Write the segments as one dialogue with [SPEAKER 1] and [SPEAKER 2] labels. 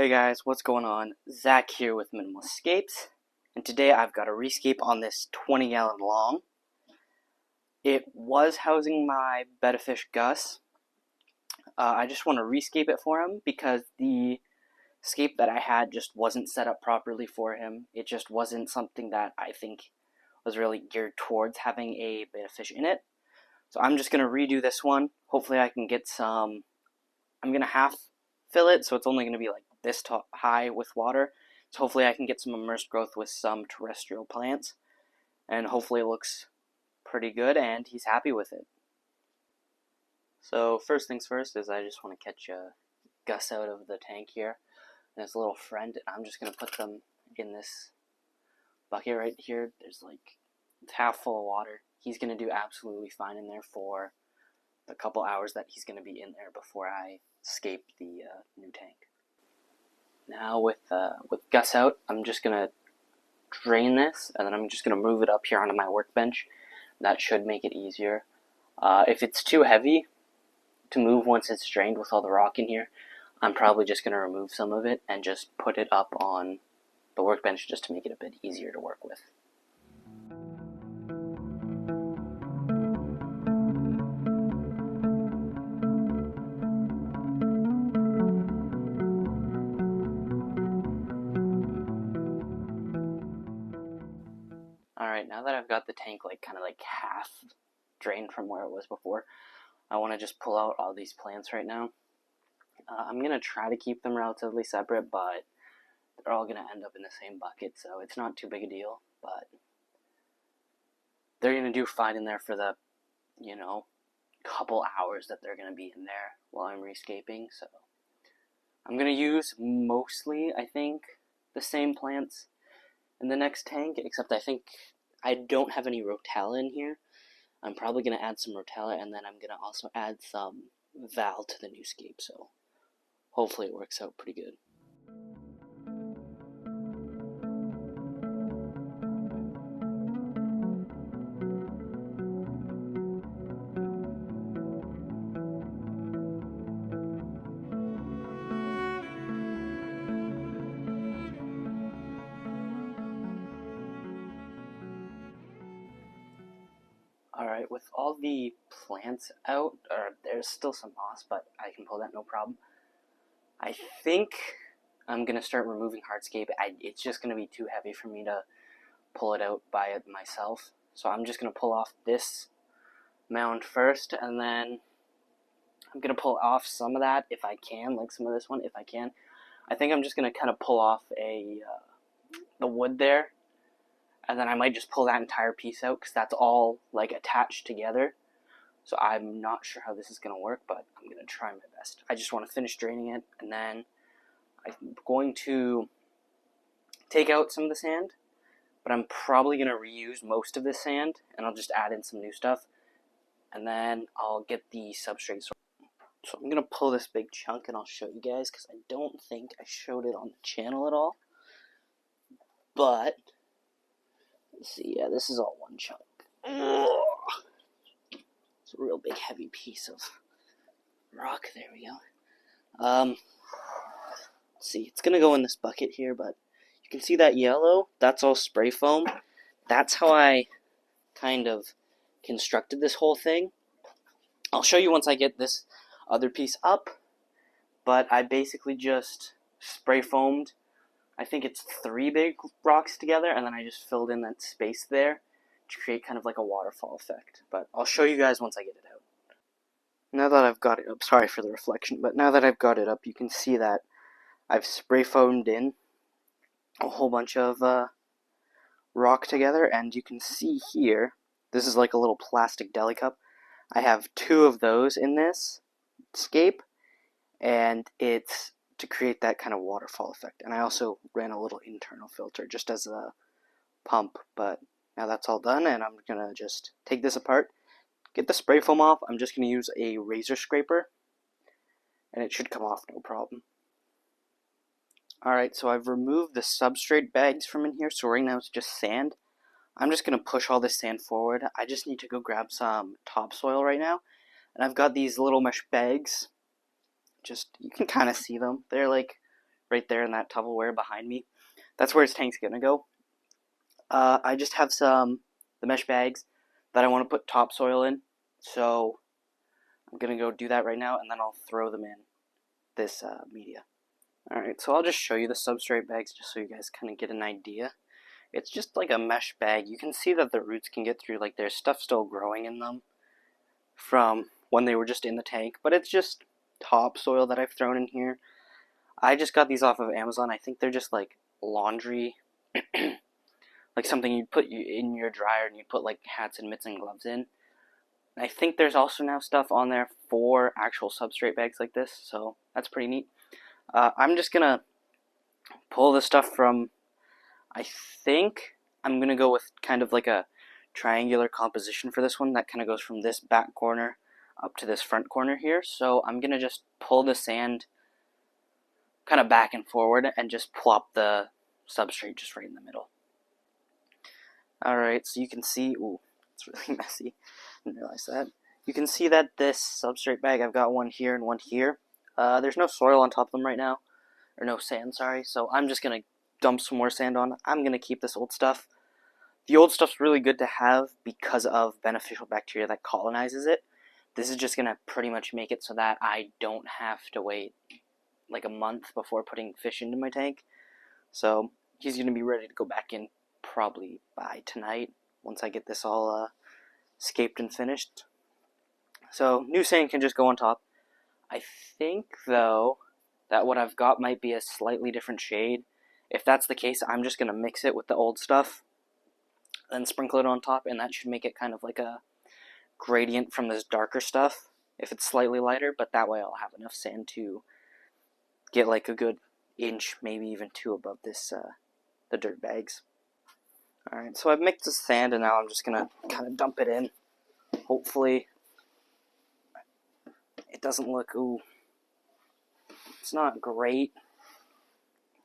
[SPEAKER 1] Hey guys, what's going on? Zach here with Minimal Escapes, and today I've got a rescape on this 20-gallon long. It was housing my betta fish Gus. I just want to rescape it for him because the scape that I had just wasn't set up properly for him. It just wasn't something that I think was really geared towards having a betta fish in it. So I'm just going to redo this one. Hopefully I can get some, I'm going to half fill it, so it's only going to be like this high with water. So hopefully I can get some immersed growth with some terrestrial plants, and hopefully it looks pretty good and he's happy with it. So first things first is I just want to catch Gus out of the tank here and his little friend. I'm just going to put them in this bucket right here. It's half full of water. He's going to do absolutely fine in there for the couple hours that he's going to be in there before I escape the new tank. Now with Gus out, I'm just going to drain this, and then I'm just going to move it up here onto my workbench. That should make it easier. If it's too heavy to move once it's drained with all the rock in here, I'm probably just going to remove some of it and just put it up on the workbench just to make it a bit easier to work with. Alright, now that I've got the tank kind of half drained from where it was before, I want to just pull out all these plants right now. I'm going to try to keep them relatively separate, but they're all going to end up in the same bucket, so it's not too big a deal. But they're going to do fine in there for the, couple hours that they're going to be in there while I'm rescaping. So I'm going to use mostly, I think, the same plants in the next tank, except I think I don't have any rotella in here. I'm probably going to add some rotella, and then I'm going to also add some val to the new scape, so hopefully it works out pretty good. Alright, with all the plants out, there's still some moss, but I can pull that no problem. I think I'm going to start removing hardscape. It's just going to be too heavy for me to pull it out by it myself. So I'm just going to pull off this mound first, and then I'm going to pull off some of that if I can, like some of this one if I can. I think I'm just going to kind of pull off the wood there, and then I might just pull that entire piece out because that's all attached together. So I'm not sure how this is going to work, but I'm going to try my best. I just want to finish draining it, and then I'm going to take out some of the sand, but I'm probably going to reuse most of the sand, and I'll just add in some new stuff, and then I'll get the substrate. So I'm going to pull this big chunk, and I'll show you guys, because I don't think I showed it on the channel at all. But let's see, yeah, this is all one chunk. It's a real big heavy piece of rock. There we go. Let's see, it's gonna go in this bucket here, but you can see that yellow, that's all spray foam. That's how I kind of constructed this whole thing. I'll show you once I get this other piece up, but I basically just spray foamed, I think it's 3 big rocks together, and then I just filled in that space there to create kind of like a waterfall effect. But I'll show you guys once I get it out. Now that I've got it up, sorry for the reflection, but now that I've got it up, you can see that I've spray foamed in a whole bunch of rock together, and you can see here, this is like a little plastic deli cup. I have 2 of those in this scape, and it's to create that kind of waterfall effect. And I also ran a little internal filter just as a pump, but now that's all done, and I'm gonna just take this apart, get the spray foam off. I'm just gonna use a razor scraper, and it should come off no problem. Alright, so I've removed the substrate bags from in here, so right now it's just sand. I'm just gonna push all this sand forward. I just need to go grab some topsoil right now, and I've got these little mesh bags. Just, you can kind of see them. They're right there in that Tupperware behind me. That's where his tank's gonna go. I just have the mesh bags that I want to put topsoil in, so I'm gonna go do that right now, and then I'll throw them in this media. Alright, so I'll just show you the substrate bags just so you guys kind of get an idea. It's just like a mesh bag. You can see that the roots can get through, like there's stuff still growing in them from when they were just in the tank, but it's just topsoil that I've thrown in here. I just got these off of Amazon. I think they're just like laundry, like something you'd put in your dryer and you'd put like hats and mitts and gloves in. I think there's also now stuff on there for actual substrate bags like this, so that's pretty neat. I'm just gonna pull the stuff from, I think I'm gonna go with kind of like a triangular composition for this one that kind of goes from this back corner up to this front corner here. So I'm gonna just pull the sand kind of back and forward and just plop the substrate just right in the middle. Alright, so you can see, ooh, it's really messy. Didn't realize that. You can see that this substrate bag, I've got one here and one here. There's no soil on top of them right now, or no sand, sorry, so I'm just going to dump some more sand on. I'm going to keep this old stuff. The old stuff's really good to have because of beneficial bacteria that colonizes it. This is just going to pretty much make it so that I don't have to wait like a month before putting fish into my tank. So he's going to be ready to go back in probably by tonight once I get this all scaped and finished. So new sand can just go on top. I think though that what I've got might be a slightly different shade. If that's the case, I'm just going to mix it with the old stuff and sprinkle it on top, and that should make it kind of like a gradient from this darker stuff if it's slightly lighter, but that way I'll have enough sand to get like a good inch, maybe even two above this the dirt bags. Alright, so I've mixed the sand and now I'm just going to kind of dump it in. Hopefully it doesn't look, ooh, it's not great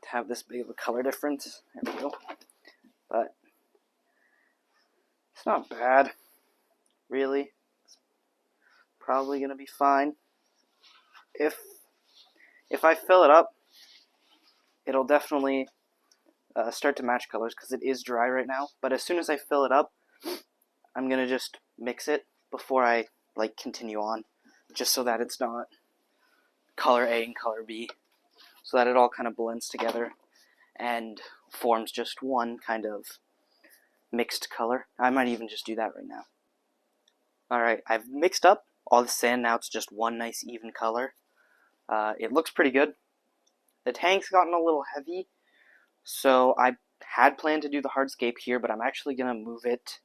[SPEAKER 1] to have this big of a color difference. There we go. But it's not bad, really. It's probably going to be fine. If I fill it up, it'll definitely start to match colors because it is dry right now. But as soon as I fill it up, I'm going to just mix it before I like continue on, just so that it's not color A and color B, so that it all kind of blends together and forms just one kind of mixed color. I might even just do that right now. Alright, I've mixed up all the sand. Now it's just one nice even color. It looks pretty good. The tank's gotten a little heavy, so I had planned to do the hardscape here, but I'm actually going to move it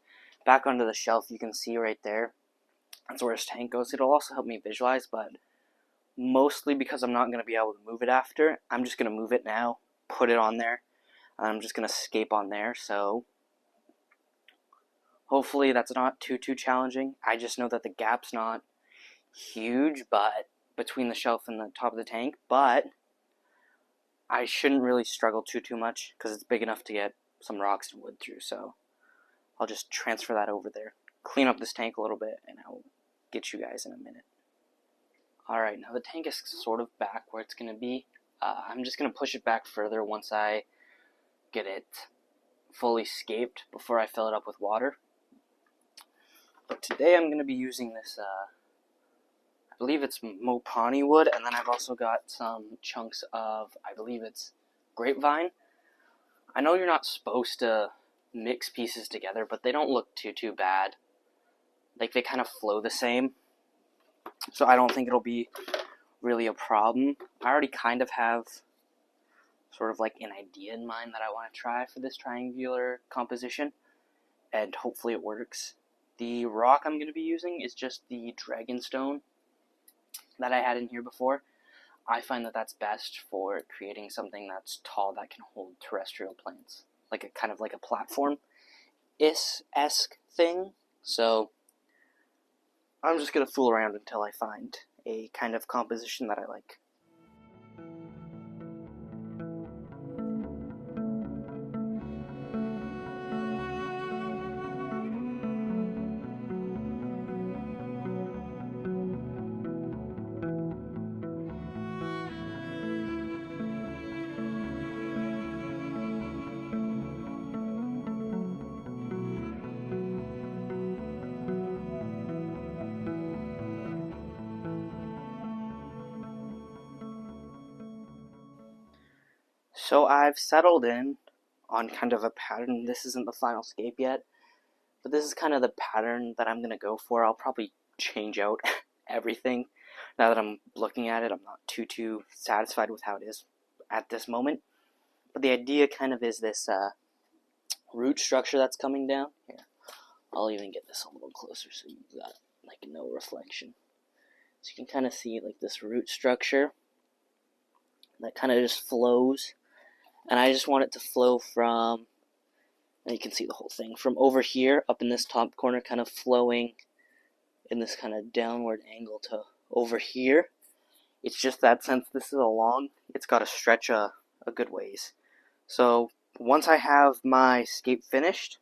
[SPEAKER 1] back onto the shelf. You can see right there. That's where his tank goes. It'll also help me visualize, but mostly because I'm not going to be able to move it after, I'm just going to move it now, put it on there, and I'm just going to scape on there. So hopefully that's not too challenging. I just know that the gap's not huge, but between the shelf and the top of the tank, but I shouldn't really struggle too much because it's big enough to get some rocks and wood through. So I'll just transfer that over there, clean up this tank a little bit, and I'll get you guys in a minute. Alright, now the tank is sort of back where it's going to be. I'm just going to push it back further once I get it fully scaped before I fill it up with water. But today I'm going to be using this, I believe it's Mopani wood, and then I've also got some chunks of, I believe it's grapevine. I know you're not supposed to mix pieces together, but they don't look too bad. Like, they kind of flow the same, so I don't think it'll be really a problem. I already kind of have sort of like an idea in mind that I want to try for this triangular composition, and hopefully it works. The rock I'm going to be using is just the dragonstone that I had in here before. I find that that's best for creating something that's tall that can hold terrestrial plants, like a kind of like a platform-esque thing. So I'm just going to fool around until I find a kind of composition that I like. So I've settled in on kind of a pattern. This isn't the final scape yet, but this is kind of the pattern that I'm going to go for. I'll probably change out everything now that I'm looking at it. I'm not too satisfied with how it is at this moment. But the idea kind of is this root structure that's coming down. Here, I'll even get this a little closer so you've got like no reflection. So you can kind of see like this root structure that kind of just flows. And I just want it to flow from, and you can see the whole thing, from over here up in this top corner, kind of flowing in this kind of downward angle to over here. It's just that since this is a long, it's got to stretch a good ways. So once I have my scape finished,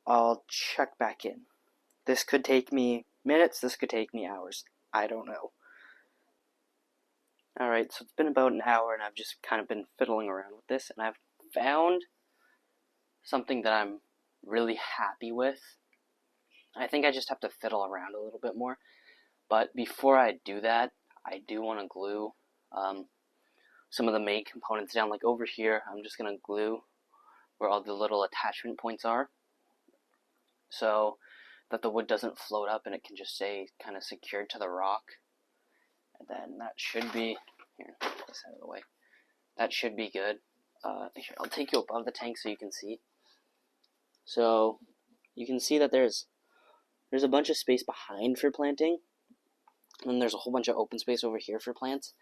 [SPEAKER 1] I'll check back in. This could take me minutes, this could take me hours. I don't know. Alright, so it's been about an hour and I've just kind of been fiddling around with this, and I've found something that I'm really happy with. I think I just have to fiddle around a little bit more, but before I do that, I do want to glue some of the main components down. Like over here, I'm just going to glue where all the little attachment points are, so that the wood doesn't float up and it can just stay kind of secured to the rock. And then that should be, here, get this out of the way. That should be good. Here, I'll take you above the tank so you can see. So you can see that there's a bunch of space behind for planting, and there's a whole bunch of open space over here for plants.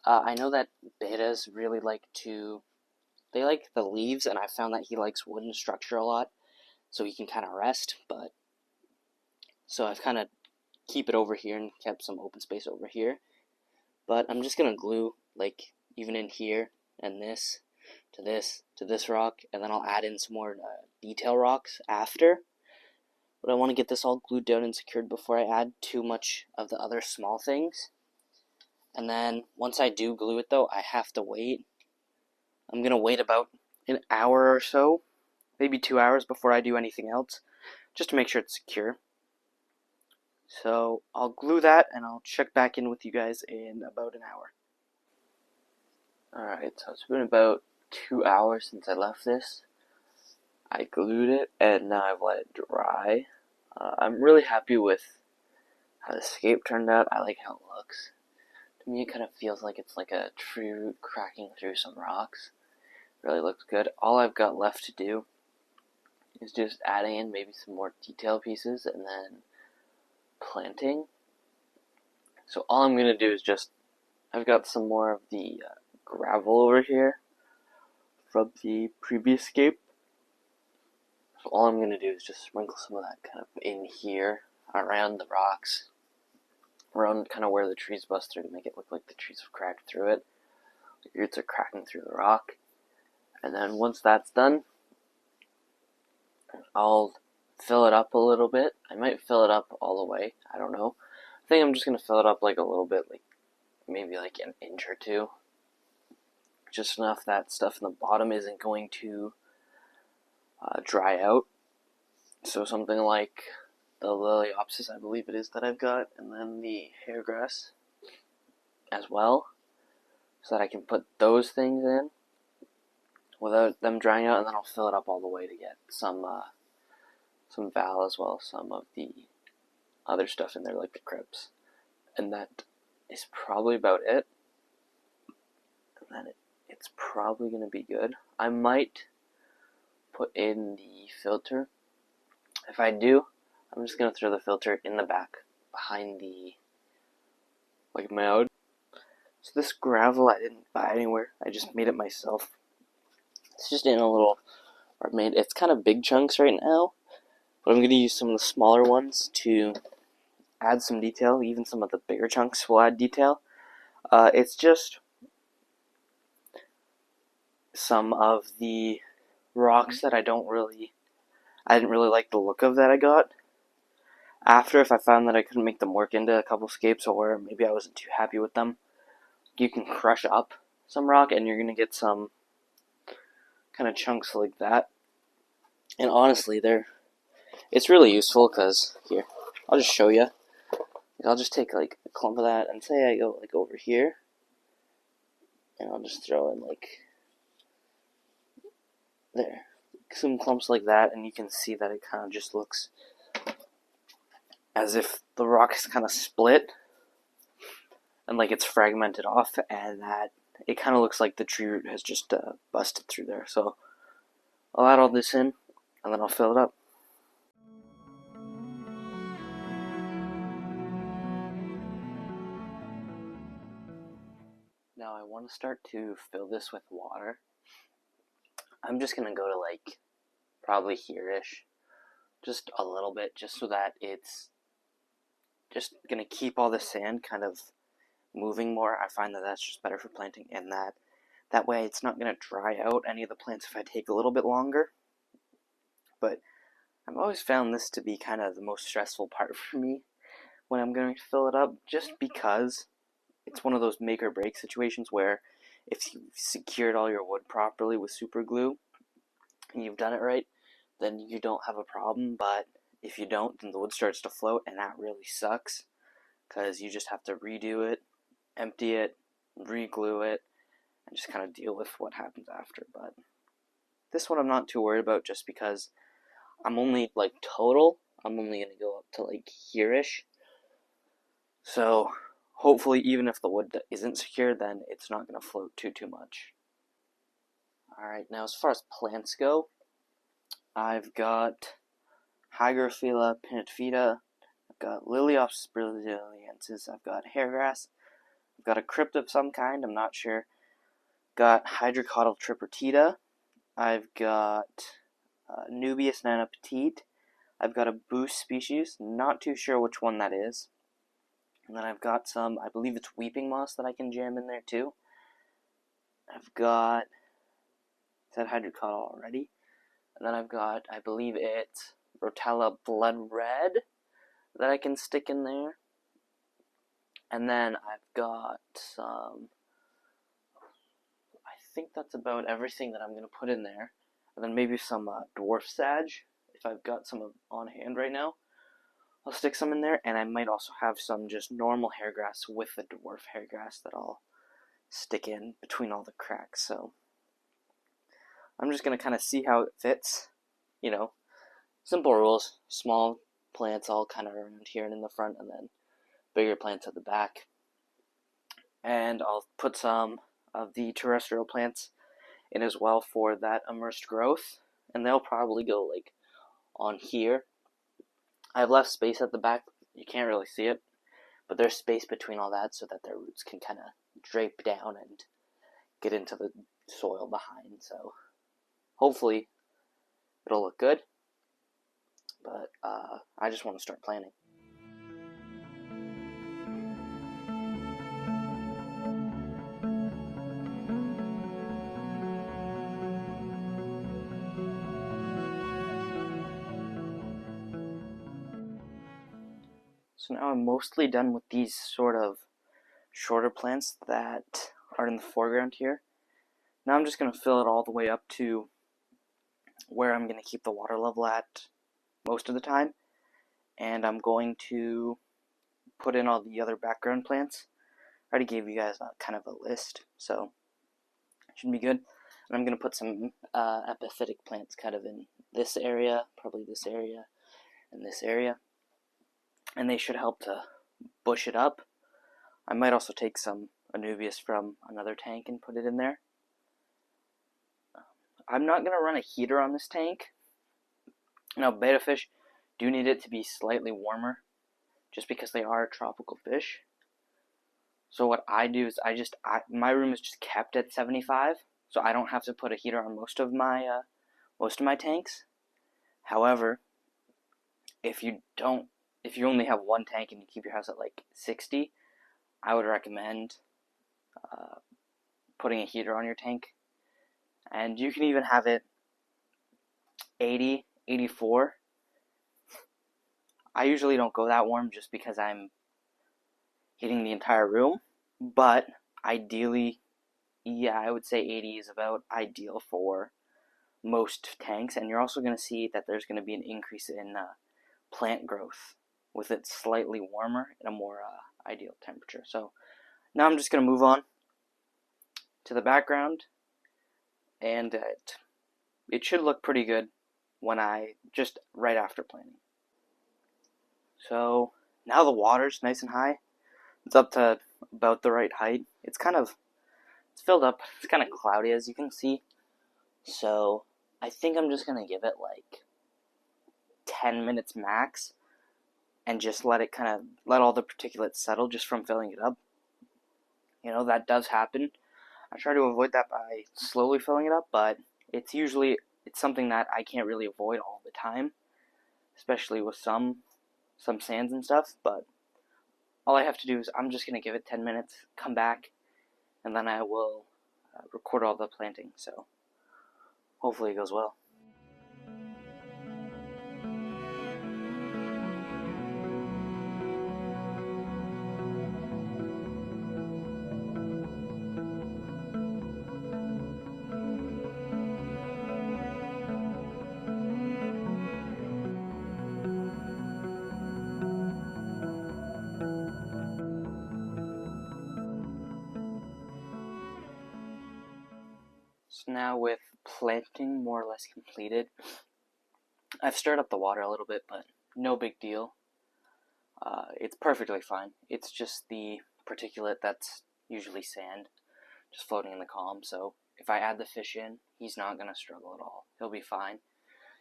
[SPEAKER 1] I know that Bettas really like they like the leaves, and I found that he likes wooden structure a lot, so he can kind of rest. But so I've kind of keep it over here and kept some open space over here. But I'm just gonna glue like even in here and this to this rock, and then I'll add in some more detail rocks after. But I want to get this all glued down and secured before I add too much of the other small things. And then once I do glue it though, I have to wait. I'm gonna wait about an hour or so, maybe 2 hours before I do anything else, just to make sure it's secure. So I'll glue that and I'll check back in with you guys in about an hour. Alright, so it's been about 2 hours since I left this. I glued it and now I've let it dry. I'm really happy with how the scape turned out. I like how it looks. To me it kind of feels like it's like a tree root cracking through some rocks. It really looks good. All I've got left to do is just adding in maybe some more detail pieces and then planting. So all I'm going to do is just, I've got some more of the gravel over here from the previous scape. So all I'm going to do is just sprinkle some of that kind of in here, around the rocks, around kind of where the trees bust through to make it look like the trees have cracked through it. The roots are cracking through the rock. And then once that's done, I'll fill it up a little bit. I might fill it up all the way. I don't know. I think I'm just going to fill it up like a little bit, like maybe like an inch or two. Just enough that stuff in the bottom isn't going to dry out. So something like the Liliopsis, I believe it is, that I've got, and then the hairgrass as well, so that I can put those things in without them drying out, and then I'll fill it up all the way to get some val as well, some of the other stuff in there like the crypts. And that is probably about it. And then it's probably going to be good. I might put in the filter. If I do, I'm just going to throw the filter in the back behind the like mound. So this gravel I didn't buy anywhere. I just made it myself. It's just in a little, it's kind of big chunks right now, but I'm going to use some of the smaller ones to add some detail. Even some of the bigger chunks will add detail. It's just some of the rocks that I didn't really like the look of that I got. After, if I found that I couldn't make them work into a couple scapes, or maybe I wasn't too happy with them, you can crush up some rock and you're going to get some kind of chunks like that. And honestly, it's really useful because, here, I'll just show you. I'll just take like a clump of that and say I go like over here, and I'll just throw in like there, some clumps like that, and you can see that it kind of just looks as if the rock is kind of split and like it's fragmented off, and that it kind of looks like the tree root has just busted through there. So I'll add all this in and then I'll fill it up. Now I want to start to fill this with water. I'm just going to go to like probably here-ish, just a little bit, just so that it's just going to keep all the sand kind of moving more. I find that that's just better for planting, and that way it's not going to dry out any of the plants if I take a little bit longer. But I've always found this to be kind of the most stressful part for me when I'm going to fill it up, just because it's one of those make or break situations where if you've secured all your wood properly with super glue and you've done it right, then you don't have a problem. But if you don't, then the wood starts to float, and that really sucks because you just have to redo it, empty it, re-glue it, and just kind of deal with what happens after. But this one I'm not too worried about, just because I'm only like I'm only going to go up to like here-ish. So hopefully even if the wood isn't secured, then it's not going to float too much. Alright, now as far as plants go, I've got Hygrophila pinnifida, I've got Liliopsis brillianensis, I've got hairgrass, I've got a crypt of some kind, I'm not sure, got Hydrocotyle tripartita, I've got Nubius nana petite, I've got a boost species, not too sure which one that is, and then I've got some, I believe it's weeping moss that I can jam in there too. I've got, is that Hydrocotyle already? And then I've got, I believe it's Rotella blood red that I can stick in there. And then I've got some, I think that's about everything that I'm going to put in there. And then maybe some dwarf sage, if I've got some on hand right now. I'll stick some in there, and I might also have some just normal hairgrass with the dwarf hairgrass that I'll stick in between all the cracks. So I'm just going to kind of see how it fits. You know, simple rules, small plants all kind of around here and in the front, and then bigger plants at the back. And I'll put some of the terrestrial plants in as well for that immersed growth, and they'll probably go like on here. I've left space at the back, you can't really see it, but there's space between all that so that their roots can kind of drape down and get into the soil behind. So hopefully it'll look good, but I just want to start planting. So now I'm mostly done with these sort of shorter plants that are in the foreground here. Now I'm just going to fill it all the way up to where I'm going to keep the water level at most of the time. And I'm going to put in all the other background plants. I already gave you guys kind of a list, so it should be good. And I'm going to put some epiphytic plants kind of in this area, probably this area, and this area. And they should help to bush it up. I might also take some Anubias from another tank and put it in there. I'm not going to run a heater on this tank. Now, betta fish do need it to be slightly warmer, just because they are a tropical fish. So what I do is my room is just kept at 75, so I don't have to put a heater on most of my tanks. However, if you only have one tank and you keep your house at like 60, I would recommend putting a heater on your tank. And you can even have it 80, 84. I usually don't go that warm just because I'm heating the entire room. But ideally, yeah, I would say 80 is about ideal for most tanks. And you're also going to see that there's going to be an increase in plant growth with it slightly warmer at a more ideal temperature. So now I'm just going to move on to the background, and it should look pretty good when just right after planting. So now the water's nice and high. It's up to about the right height. It's filled up. It's kind of cloudy, as you can see. So I think I'm just gonna give it like 10 minutes max, and just let all the particulates settle just from filling it up. That does happen. I try to avoid that by slowly filling it up, but it's something that I can't really avoid all the time, especially with some sands and stuff. But all I have to do is I'm just gonna give it 10 minutes, come back, and then I will record all the planting. So hopefully it goes well. So now with planting more or less completed, I've stirred up the water a little bit, but no big deal. It's perfectly fine. It's just the particulate that's usually sand, just floating in the column. So if I add the fish in, he's not going to struggle at all. He'll be fine.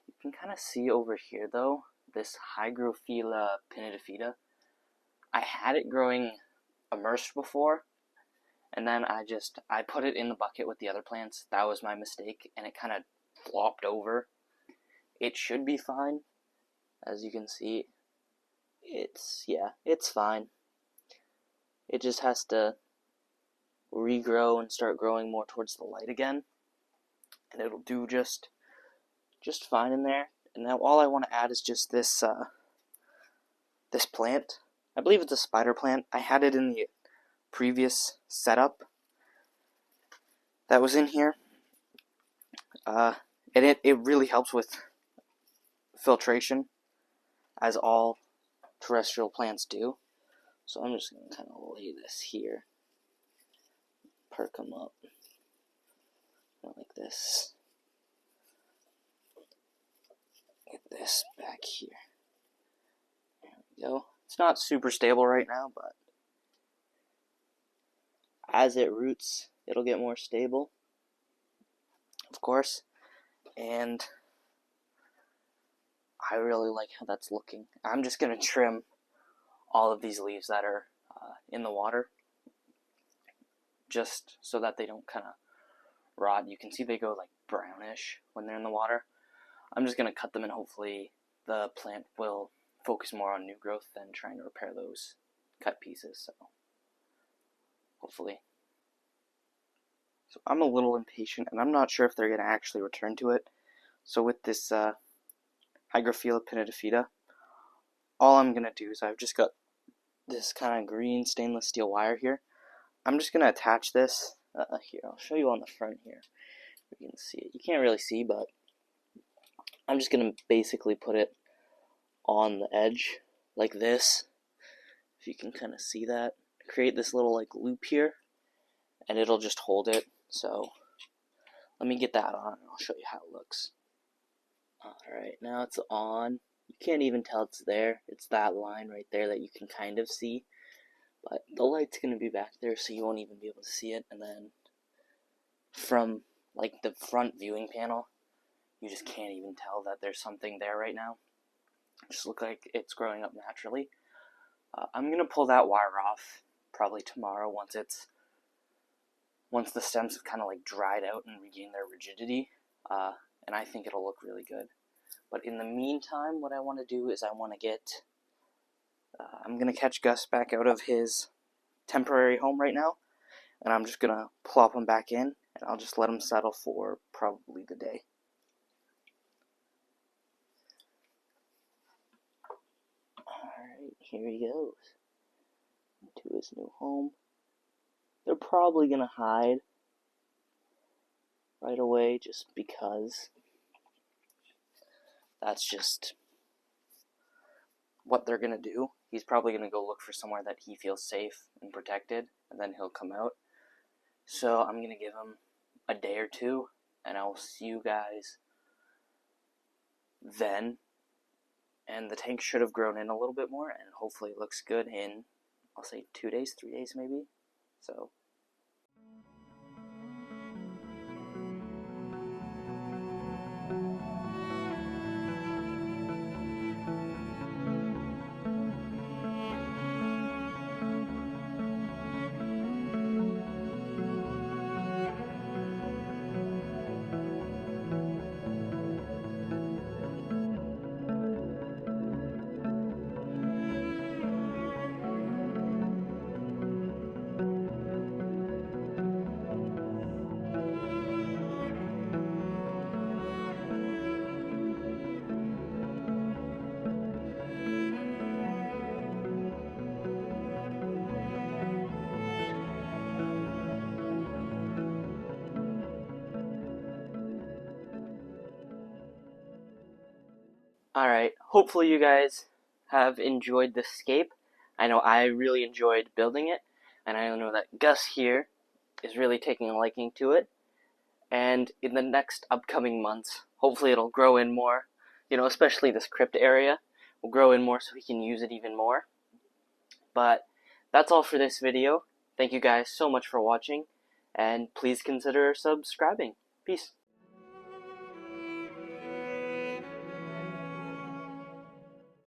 [SPEAKER 1] You can kind of see over here, though, this Hygrophila pinnatifida. I had it growing immersed before, and then I put it in the bucket with the other plants. That was my mistake, and it kind of flopped over. It should be fine. As you can see, it's fine. It just has to regrow and start growing more towards the light again, and it'll do just fine in there. And now all I want to add is just this plant. I believe it's a spider plant. I had it in the previous setup that was in here, and it really helps with filtration, as all terrestrial plants do. So I'm just going to kind of lay this here, perk them up, like this. Get this back here. There we go. It's not super stable right now, but as it roots, it'll get more stable, of course. And I really like how that's looking. I'm just going to trim all of these leaves that are in the water, just so that they don't kind of rot. You can see they go like brownish when they're in the water. I'm just going to cut them, and hopefully the plant will focus more on new growth than trying to repair those cut pieces. So hopefully. So I'm a little impatient, and I'm not sure if they're going to actually return to it. So with this Hygrophila pinnatifida, all I'm going to do is I've just got this kind of green stainless steel wire here. I'm just going to attach this here. I'll show you on the front here. You can see it. You can't really see, but I'm just going to basically put it on the edge like this. If you can kind of see that. Create this little like loop here, and it'll just hold it. So let me get that on, and I'll show you how it looks. Alright, now it's on. You can't even tell it's there. It's that line right there that you can kind of see. But the light's going to be back there, so you won't even be able to see it. And then from like the front viewing panel, you just can't even tell that there's something there right now. It just looks like it's growing up naturally. I'm going to pull that wire off probably tomorrow once the stems have kind of like dried out and regained their rigidity. And I think it'll look really good. But in the meantime, what I want to do is I'm going to catch Gus back out of his temporary home right now, and I'm just going to plop him back in, and I'll just let him settle for probably the day. Alright, here he goes to his new home. They're probably going to hide right away just because that's just what they're going to do. He's probably going to go look for somewhere that he feels safe and protected, and then he'll come out. So I'm going to give him a day or two, and I will see you guys then, and the tank should have grown in a little bit more, and hopefully it looks good in, I'll say 2 days, 3 days maybe. So alright, hopefully you guys have enjoyed this scape. I know I really enjoyed building it, and I know that Gus here is really taking a liking to it. And in the next upcoming months, hopefully it'll grow in more, especially this crypt area will grow in more so we can use it even more. But that's all for this video. Thank you guys so much for watching, and please consider subscribing. Peace.